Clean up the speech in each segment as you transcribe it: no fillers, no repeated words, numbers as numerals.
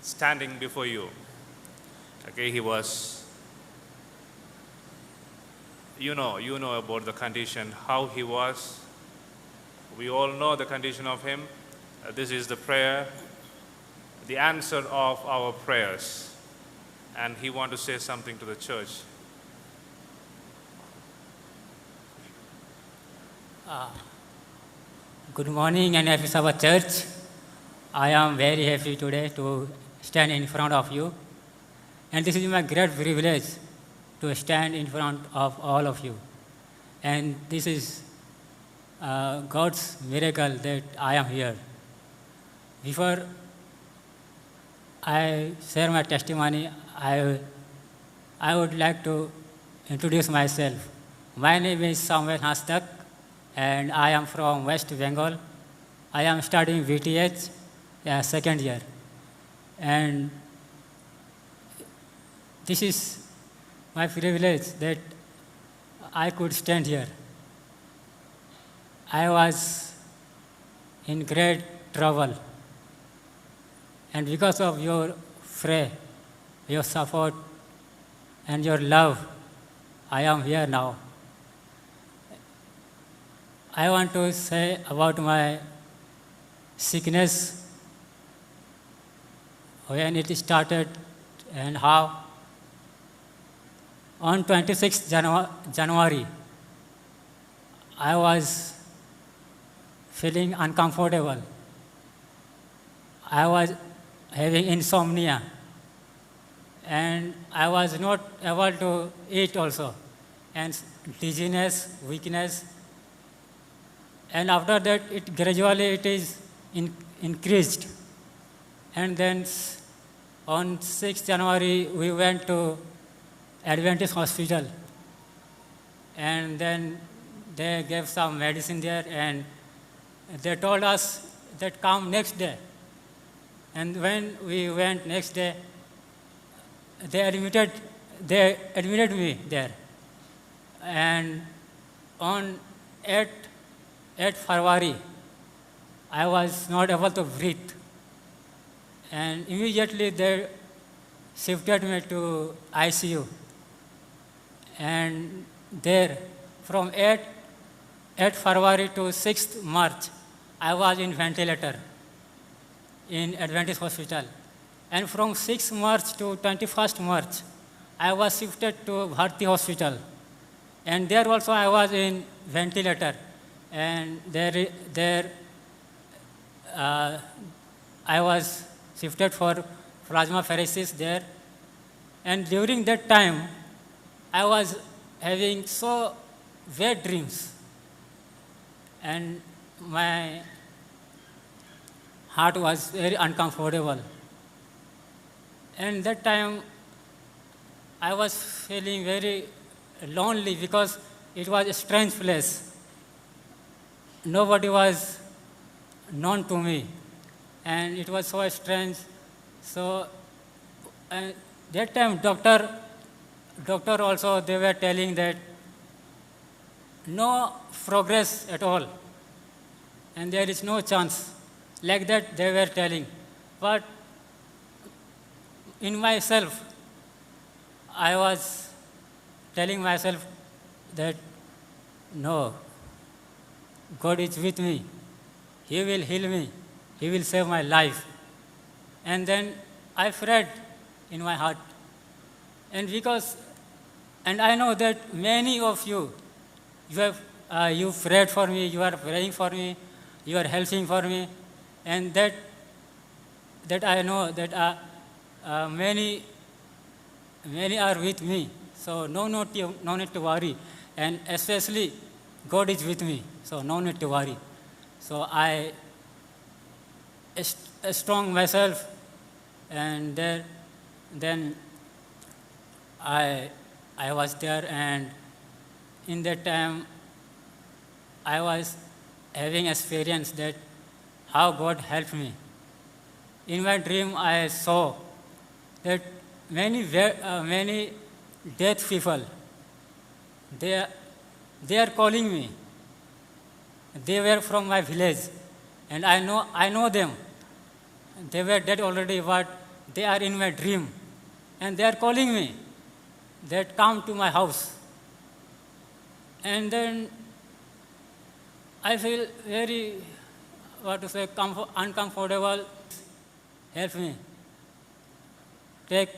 standing before you. Okay, he was, you know about the condition, how he was. We all know the condition of him. This is the prayer, the answer of our prayers. And he want to say something to the church. Good morning and happy Sabbath Church. I am very happy today to stand in front of you. And this is my great privilege to stand in front of all of you. And this is God's miracle that I am here. Before I share my testimony, I would like to introduce myself. My name is Samuel Hastak, and I am from West Bengal. I am studying VTH, second year. And this is my privilege that I could stand here. I was in great trouble. And because of your prayer, your support, and your love, I am here now. I want to say about my sickness, when it started and how. On 26th January, I was feeling uncomfortable. I was having insomnia, and I was not able to eat also, and dizziness, weakness. And after that, it gradually increased. And then on 6th January, we went to Adventist Hospital. And then they gave some medicine there, and they told us that come next day. And when we went next day, they admitted me there. And on 8 February, I was not able to breathe. And immediately they shifted me to ICU. And there, from 8 February to 6th March, I was in ventilator in Adventist Hospital. And from 6th March to 21st March, I was shifted to Bharti Hospital. And there also I was in ventilator. And there I was shifted for plasmapheresis there. And during that time, I was having so bad dreams. And my heart was very uncomfortable. And that time, I was feeling very lonely because it was a strange place. Nobody was known to me, and it was so strange. So that time, doctor also, they were telling that no progress at all, and there is no chance. Like that, they were telling. But in myself, I was telling myself that no, God is with me. He will heal me. He will save my life. And then I prayed in my heart. And I know that many of you, you prayed for me, you are praying for me, you are helping for me, and that I know that many are with me. So no need to worry. And especially, God is with me, so no need to worry. So I strong myself, and then I was there, and in that time, I was having experience that how God helped me. In my dream, I saw that many dead people, they are calling me. They were from my village, and I know them. they were dead already, but they are in my dream. And they are calling me that come to my house. And then I feel very, uncomfortable. Help me. Take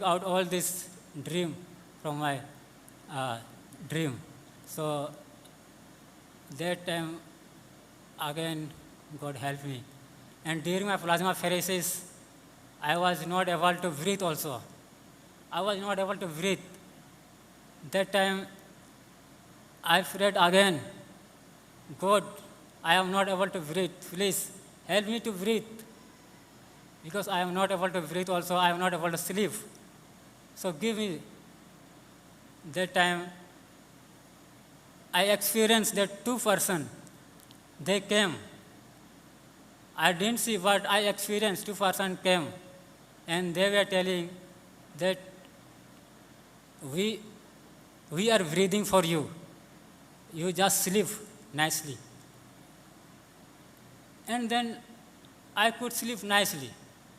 out all this dream from my dream. So that time, again, God helped me. And during my plasmapheresis, I was not able to breathe also. I was not able to breathe. That time, I prayed again, God, I am not able to breathe. Please help me to breathe. Because I am not able to breathe also, I am not able to sleep. So give me. That time, I experienced that two person, they came. I didn't see, but I experienced two person came. And they were telling that we are breathing for you. You just sleep nicely. And then I could sleep nicely.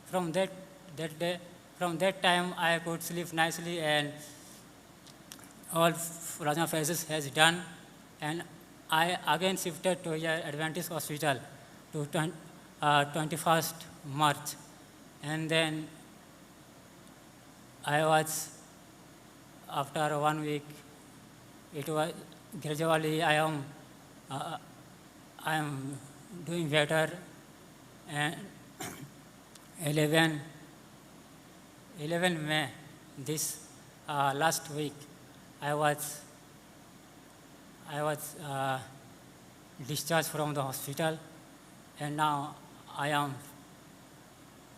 From that day, from that time, I could sleep nicely, and all plasma phases has done. And I again shifted to Adventist Hospital to 21st March. And then I was, after 1 week, it was gradually I am doing better. And 11 May, this last week, I was discharged from the hospital, and now I am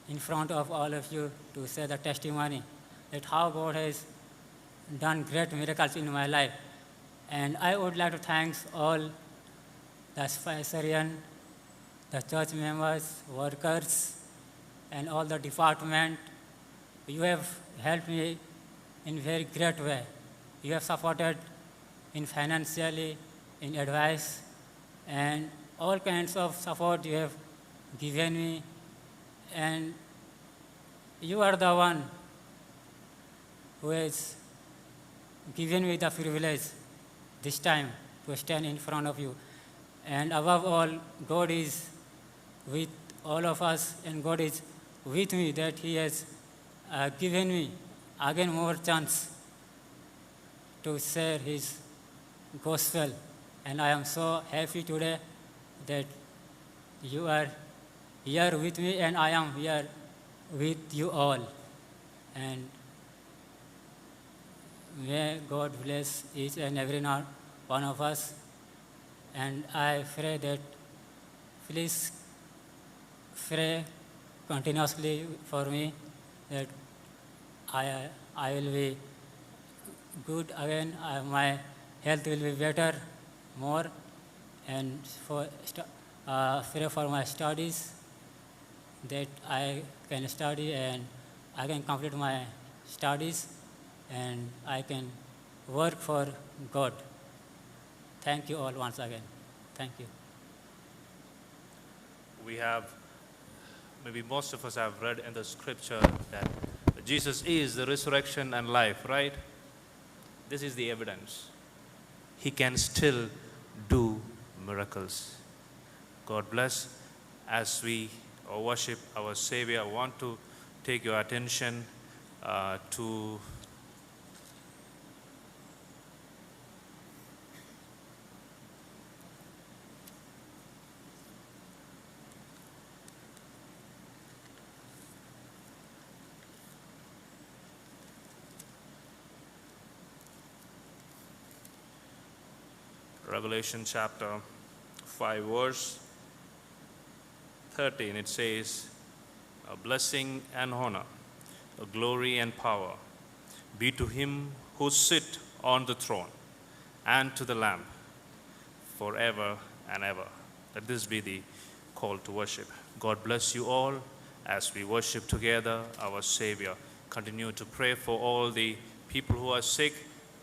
in front of all of you to say the testimony that how God has done great miracles in my life. And I would like to thank all the Spicerian, the church members, workers, and all the department. You have helped me in very great way. You have supported in financially, in advice, and all kinds of support you have given me. And you are the one who has given me the privilege this time to stand in front of you. And above all, God is with all of us, and God is with me, that He has given me again more chance to share His gospel. And I am so happy today that you are here with me, and I am here with you all. And may God bless each and every one of us. And I pray that please pray continuously for me, that I will be good again, my health will be better, more, and pray for my studies, that I can study and I can complete my studies, and I can work for God. Thank you all once again. Thank you. We have, maybe most of us have read in the scripture that Jesus is the resurrection and life, right? This is the evidence. He can still do miracles. God bless. As we worship our Savior, I want to take your attention to Revelation chapter 5, verse 13. It says, "A blessing and honor, a glory and power be to him who sit on the throne and to the Lamb forever and ever." Let this be the call to worship. God bless you all as we worship together our Savior. Continue to pray for all the people who are sick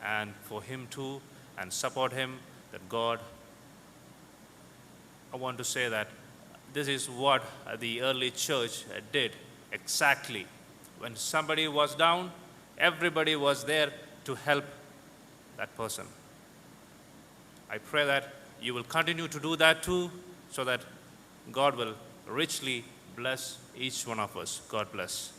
and for him too, and support him. That God, I want to say that This is what the early church did exactly. When somebody was down, everybody was there to help that person. I pray that you will continue to do that too, so that God will richly bless each one of us. God bless.